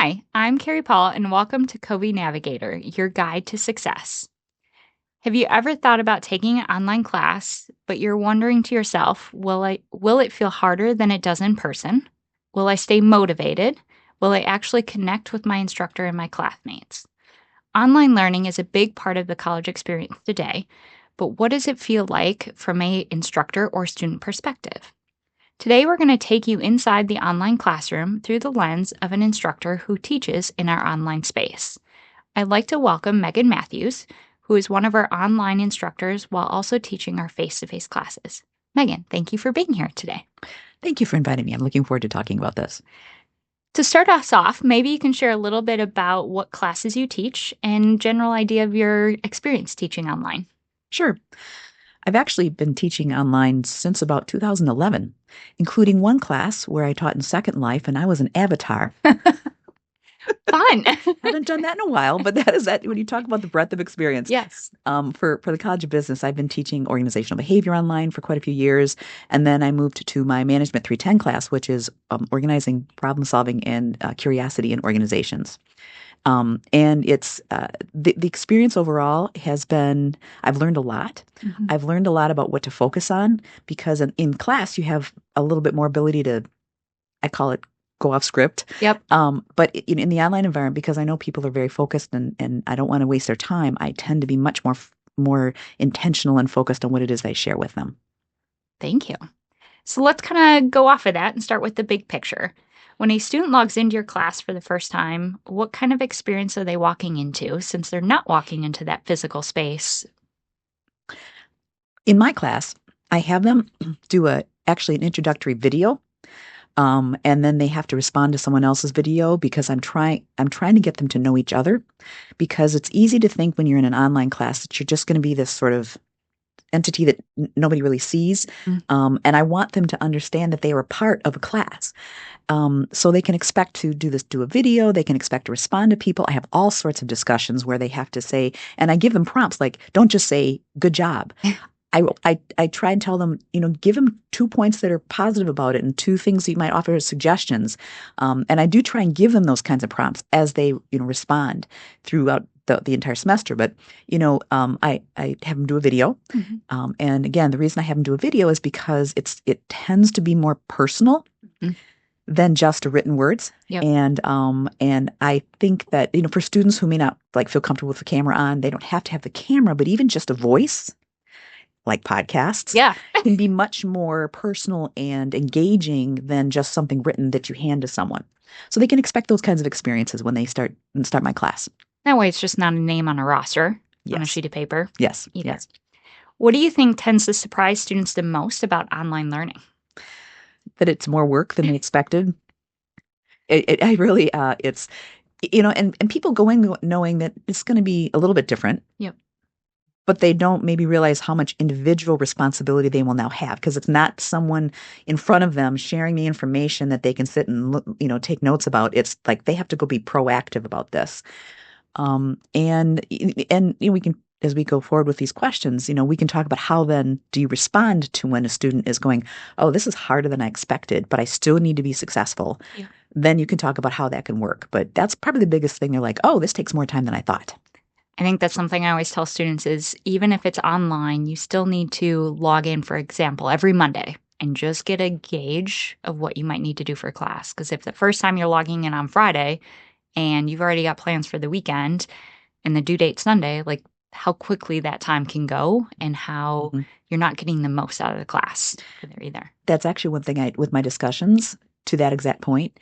Hi, I'm Kari Pahl, and welcome to CoBE Navigator, your guide to success. Have you ever thought about taking an online class, but you're wondering to yourself, will it feel harder than it does in person? Will I stay motivated? Will I actually connect with my instructor and my classmates? Online learning is a big part of the college experience today, but what does it feel like from an instructor or student perspective? Today, we're going to take you inside the online classroom through the lens of an instructor who teaches in our online space. I'd like to welcome Megan Matthews, who is one of our online instructors while also teaching our face-to-face classes. Megan, thank you for being here today. Thank you for inviting me. I'm looking forward to talking about this. To start us off, maybe you can share a little bit about what classes you teach and general idea of your experience teaching online. Sure. I've actually been teaching online since about 2011, including one class where I taught in Second Life and I was an avatar. Fun. Haven't done that in a while, but that is that when you talk about the breadth of experience. Yes. For the College of Business, I've been teaching organizational behavior online for quite a few years. And then I moved to my Management 310 class, which is organizing, problem solving, and curiosity in organizations. And it's the experience overall has been, I've learned a lot. Mm-hmm. I've learned a lot about what to focus on because in class you have a little bit more ability to, I call it, go off script. Yep. But in the online environment, because I know people are very focused and I don't want to waste their time, I tend to be much more intentional and focused on what it is I share with them. Thank you. So let's kind of go off of that and start with the big picture. When a student logs into your class for the first time, what kind of experience are they walking into since they're not walking into that physical space? In my class, I have them do actually an introductory video. And then they have to respond to someone else's video because I'm trying to get them to know each other, because it's easy to think when you're in an online class that you're just going to be this sort of entity that nobody really sees. And I want them to understand that they are a part of a class. So they can expect to do a video. They can expect to respond to people. I have all sorts of discussions where they have to say, and I give them prompts like, don't just say good job. I try and tell them, give them 2 points that are positive about it and 2 things that you might offer as suggestions. And I do try and give them those kinds of prompts as they, respond throughout the entire semester. But, I have them do a video. Mm-hmm. And again, the reason I have them do a video is because it tends to be more personal than just written words. Yep. And I think that, for students who may not feel comfortable with the camera on, they don't have to have the camera, but even just a voice, like podcasts, can be much more personal and engaging than just something written that you hand to someone. So they can expect those kinds of experiences when they start my class. That way it's just not a name on a roster, Yes. on a sheet of paper. Yes. Either. Yes. What do you think tends to surprise students the most about online learning? That it's more work than they expected. I really, it's, and people going knowing that it's going to be a little bit different. Yep. But they don't maybe realize how much individual responsibility they will now have, because it's not someone in front of them sharing the information that they can sit and look, take notes about. It's like they have to go be proactive about this. And we can, as we go forward with these questions, we can talk about how then do you respond to when a student is going, oh, this is harder than I expected, but I still need to be successful. Yeah. Then you can talk about how that can work. But that's probably the biggest thing. They're like, oh, this takes more time than I thought. I think that's something I always tell students is even if it's online, you still need to log in, for example, every Monday and just get a gauge of what you might need to do for class. Because if the first time you're logging in on Friday and you've already got plans for the weekend and the due date's Sunday, how quickly that time can go and how you're not getting the most out of the class there either. That's actually one thing with my discussions to that exact point.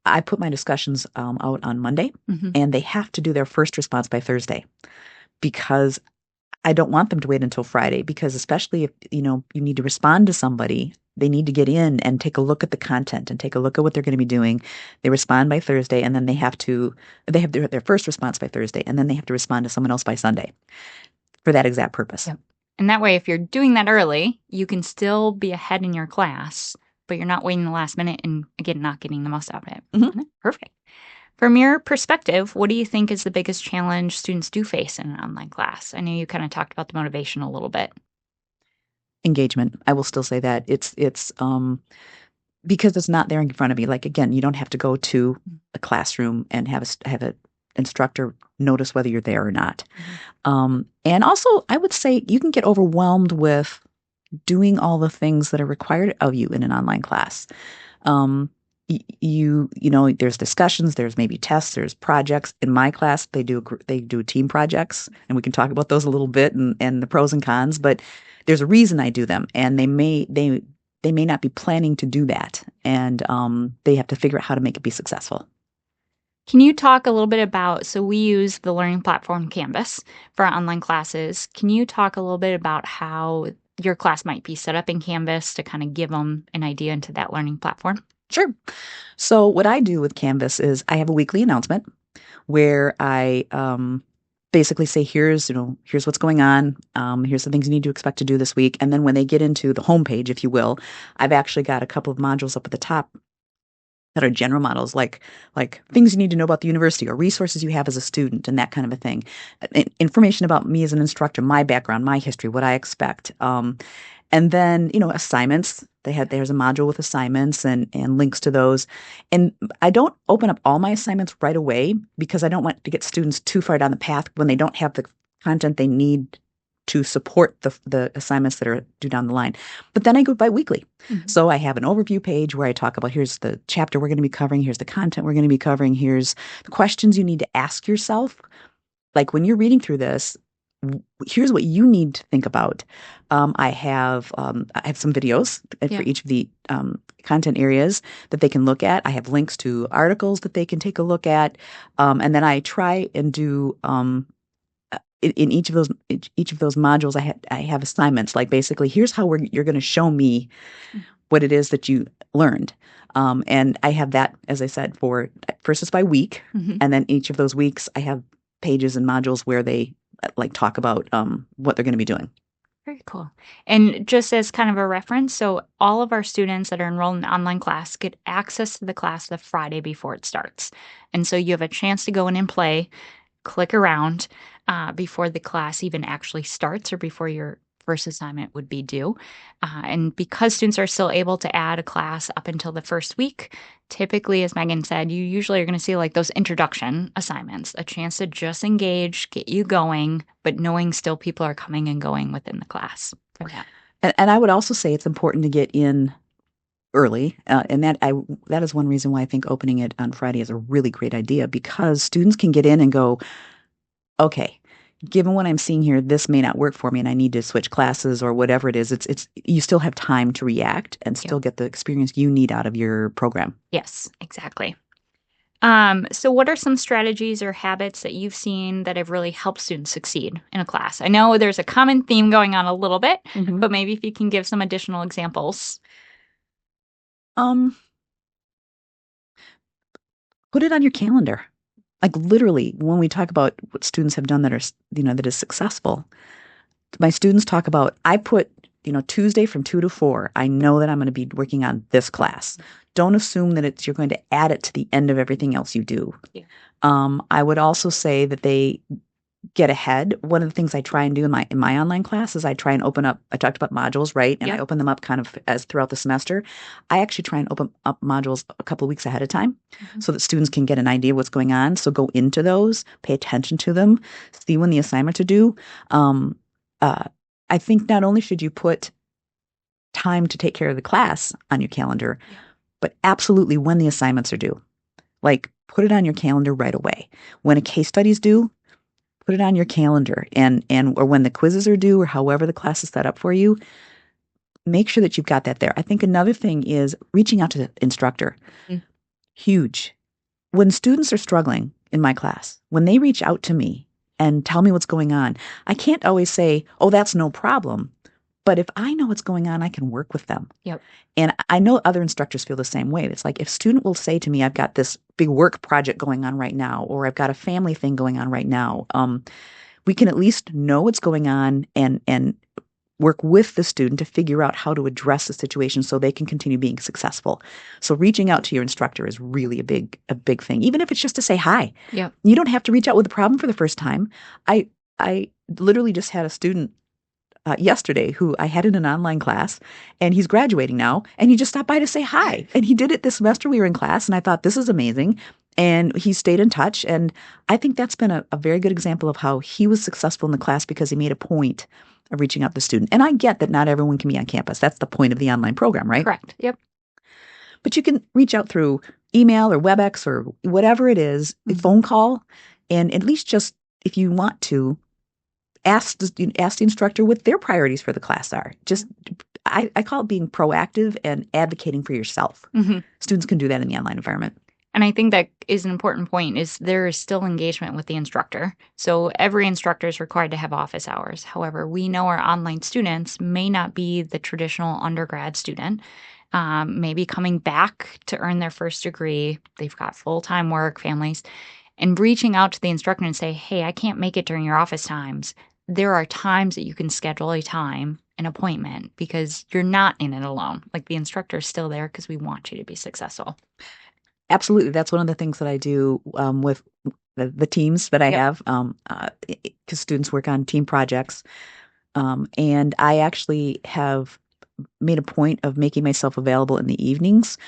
I put my discussions out on Monday, and they have to do their first response by Thursday, because I don't want them to wait until Friday, because especially if, you need to respond to somebody, they need to get in and take a look at the content and take a look at what they're going to be doing. They respond by Thursday, and then they have their first response by Thursday, and then they have to respond to someone else by Sunday for that exact purpose. Yep. And that way, if you're doing that early, you can still be ahead in your class, but you're not waiting the last minute and, again, not getting the most out of it. Mm-hmm. Perfect. From your perspective, what do you think is the biggest challenge students do face in an online class? I know you kind of talked about the motivation a little bit. Engagement. I will still say that it's because it's not there in front of me. Like, again, you don't have to go to a classroom and have an instructor notice whether you're there or not. And also, I would say you can get overwhelmed with doing all the things that are required of you in an online class. There's discussions, there's maybe tests, there's projects. In my class, they do team projects, and we can talk about those a little bit and the pros and cons. But there's a reason I do them, and they may not be planning to do that, and they have to figure out how to make it be successful. Can you talk a little bit about, so we use the learning platform Canvas for our online classes. Can you talk a little bit about how your class might be set up in Canvas to kind of give them an idea into that learning platform? Sure. So what I do with Canvas is I have a weekly announcement where I basically say, here's what's going on. Here's the things you need to expect to do this week. And then when they get into the homepage, if you will, I've actually got a couple of modules up at the top that are general models, like things you need to know about the university or resources you have as a student and that kind of a thing. Information about me as an instructor, my background, my history, what I expect. And then, assignments. There's a module with assignments and links to those. And I don't open up all my assignments right away because I don't want to get students too far down the path when they don't have the content they need to support the assignments that are due down the line. But then I go bi-weekly. Mm-hmm. So I have an overview page where I talk about, here's the chapter we're going to be covering, here's the content we're going to be covering, here's the questions you need to ask yourself. Like when you're reading through this, here's what you need to think about. I have some videos for each of the content areas that they can look at. I have links to articles that they can take a look at. And then I try and do in each of those modules, I have assignments. Like basically, here's how you're going to show me what it is that you learned. And I have that, as I said, first it's by week, and then each of those weeks I have pages and modules where they talk about what they're going to be doing. Very cool. And just as kind of a reference, so all of our students that are enrolled in online class get access to the class the Friday before it starts. And so you have a chance to go in and play, click around before the class even actually starts or before your first assignment would be due. And because students are still able to add a class up until the first week, typically, as Megan said, you usually are going to see like those introduction assignments, a chance to just engage, get you going, but knowing still people are coming and going within the class for that. And I would also say it's important to get in early, and that is one reason why I think opening it on Friday is a really great idea, because students can get in and go, okay, given what I'm seeing here, this may not work for me and I need to switch classes or whatever it is. It's you still have time to react and still get the experience you need out of your program. Yes, exactly. So what are some strategies or habits that you've seen that have really helped students succeed in a class? I know there's a common theme going on a little bit, but maybe if you can give some additional examples. Put it on your calendar. Like literally, when we talk about what students have done that is successful, my students talk about, I put, Tuesday from 2 to 4, I know that I'm going to be working on this class. Don't assume that you're going to add it to the end of everything else you do. Yeah. I would also say that they get ahead. One of the things I try and do in my online class is I try and open up, I talked about modules, right? And I open them up kind of as throughout the semester. I actually try and open up modules a couple of weeks ahead of time so that students can get an idea what's going on. So go into those, pay attention to them, see when the assignments are due. I think not only should you put time to take care of the class on your calendar, but absolutely when the assignments are due. Like put it on your calendar right away. When a case study is due, put it on your calendar, and or when the quizzes are due or however the class is set up for you, make sure that you've got that there. I think another thing is reaching out to the instructor. Huge. When students are struggling in my class, when they reach out to me and tell me what's going on, I can't always say, oh, that's no problem. But if I know what's going on, I can work with them. Yep. And I know other instructors feel the same way. It's like if a student will say to me, I've got this big work project going on right now, or I've got a family thing going on right now, we can at least know what's going on and work with the student to figure out how to address the situation so they can continue being successful. So reaching out to your instructor is really a big thing, even if it's just to say hi. Yep. You don't have to reach out with a problem for the first time. I literally just had a student yesterday who I had in an online class, and he's graduating now, and he just stopped by to say hi. And he did it this semester. We were in class, and I thought, this is amazing. And he stayed in touch. And I think that's been a very good example of how he was successful in the class because he made a point of reaching out to the student. And I get that not everyone can be on campus. That's the point of the online program, right? Correct. Yep. But you can reach out through email or WebEx or whatever it is, a phone call, and at least just, if you want to, ask the instructor what their priorities for the class are. Just, I call it being proactive and advocating for yourself. Students can do that in the online environment. And I think that is an important point, is there is still engagement with the instructor. So every instructor is required to have office hours. However, we know our online students may not be the traditional undergrad student, maybe coming back to earn their first degree. They've got full-time work, families, and reaching out to the instructor and say, hey, I can't make it during your office times. There are times that you can schedule a time, an appointment, because you're not in it alone. Like, the instructor is still there because we want you to be successful. Absolutely. That's one of the things that I do with the teams that I have, because students work on team projects. And I actually have made a point of making myself available in the evenings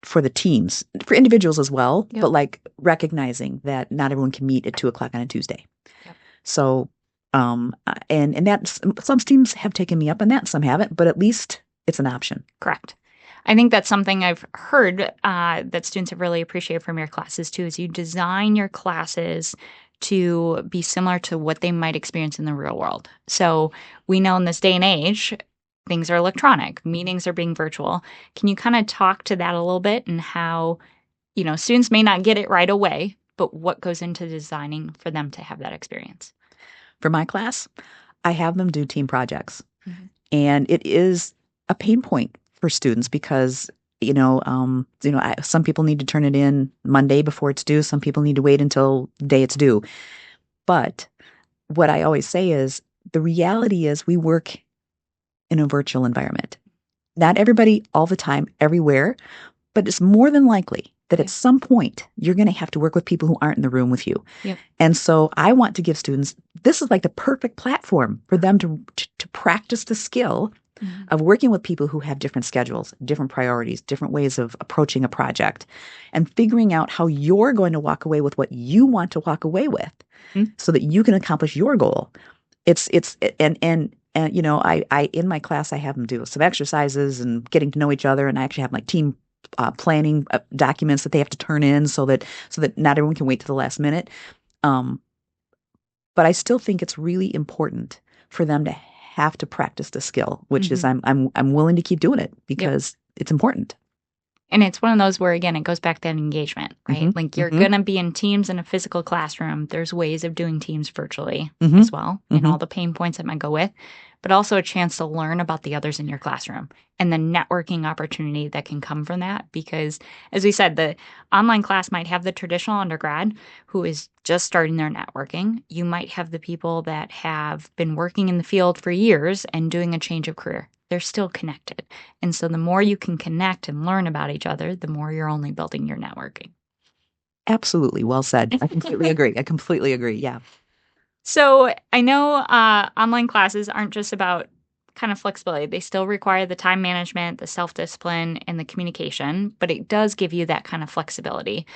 for the teams, for individuals as well, but like recognizing that not everyone can meet at 2:00 on a Tuesday. So, and that's, some teams have taken me up on that, some haven't, but at least it's an option. Correct. I think that's something I've heard that students have really appreciated from your classes too, is you design your classes to be similar to what they might experience in the real world. So we know in this day and age, things are electronic, meetings are being virtual. Can you kind of talk to that a little bit, and how, students may not get it right away, but what goes into designing for them to have that experience? For my class, I have them do team projects. And it is a pain point for students because, some people need to turn it in Monday before it's due. Some people need to wait until the day it's due. But what I always say is, the reality is we work in a virtual environment. Not everybody all the time, everywhere, but it's more than likely that at some point you're going to have to work with people who aren't in the room with you. And so I want to give students, this is like the perfect platform for them to practice the skill of working with people who have different schedules, different priorities, different ways of approaching a project, and figuring out how you're going to walk away with what you want to walk away with so that you can accomplish your goal. I in my class, I have them do some exercises and getting to know each other. And I actually have like team planning documents that they have to turn in so that not everyone can wait to the last minute. But I still think it's really important for them to have to practice the skill, which is I'm willing to keep doing it because it's important. And it's one of those where, again, it goes back to that engagement, right? Like, you're going to be in teams in a physical classroom. There's ways of doing teams virtually as well, and all the pain points that might go with, but also a chance to learn about the others in your classroom and the networking opportunity that can come from that. Because, as we said, the online class might have the traditional undergrad who is just starting their networking. You might have the people that have been working in the field for years and doing a change of career. They're still connected. And so the more you can connect and learn about each other, the more you're only building your networking. Absolutely. Well said. I completely agree. Yeah. So I know online classes aren't just about kind of flexibility. They still require the time management, the self-discipline, and the communication, but it does give you that kind of flexibility.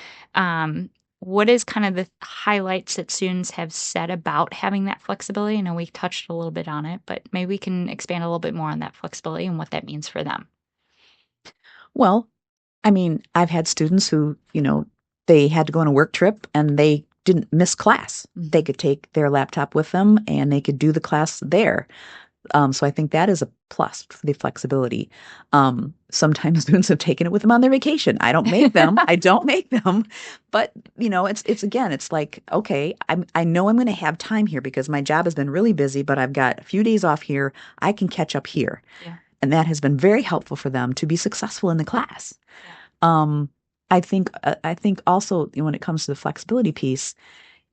What is kind of the highlights that students have said about having that flexibility? I know we touched a little bit on it, but maybe we can expand a little bit more on that flexibility and what that means for them. Well, I mean, I've had students who, they had to go on a work trip and they didn't miss class. They could take their laptop with them and they could do the class there. So I think that is a plus for the flexibility. Sometimes students have taken it with them on their vacation. I don't make them. But it's like, okay, I know I'm going to have time here because my job has been really busy, but I've got a few days off here. I can catch up here. Yeah. And that has been very helpful for them to be successful in the class. Yeah. I think also, when it comes to the flexibility piece,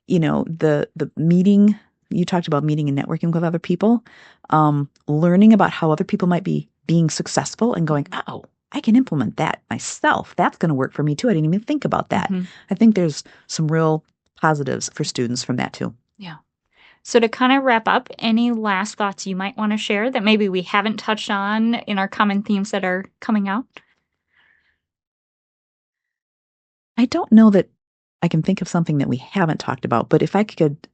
the meeting. You talked about meeting and networking with other people, learning about how other people might be being successful and going, oh, I can implement that myself. That's going to work for me too. I didn't even think about that. I think there's some real positives for students from that too. Yeah. So to kind of wrap up, any last thoughts you might want to share that maybe we haven't touched on in our common themes that are coming out? I don't know that I can think of something that we haven't talked about, but if I could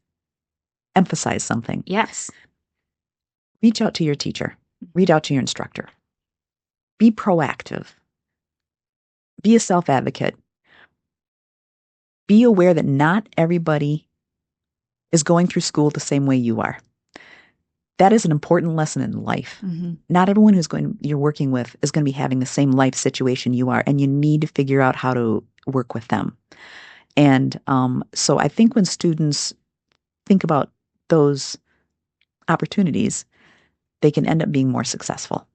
emphasize something, Yes. reach out to your teacher, reach out to your instructor, be proactive, be a self advocate, be aware that not everybody is going through school the same way you are. That is an important lesson in life. Mm-hmm. Not everyone you're working with is going to be having the same life situation you are, and you need to figure out how to work with them. And so I think when students think about those opportunities, they can end up being more successful.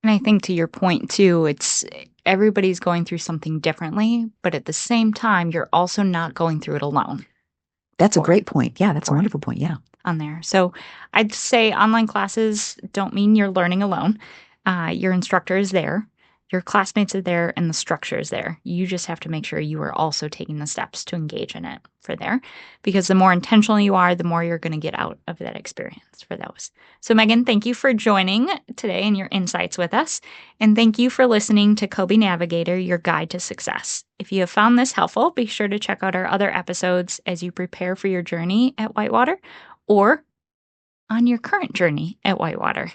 And I think to your point too, it's everybody's going through something differently, but at the same time, you're also not going through it alone. That's a great point. Yeah, that's a wonderful point. Yeah. On there. So I'd say online classes don't mean you're learning alone. Your instructor is there, your classmates are there, and the structure is there. You just have to make sure you are also taking the steps to engage in it for there, because the more intentional you are, the more you're going to get out of that experience for those. So Megan, thank you for joining today and your insights with us. And thank you for listening to CoBE Navigator, your guide to success. If you have found this helpful, be sure to check out our other episodes as you prepare for your journey at Whitewater or on your current journey at Whitewater.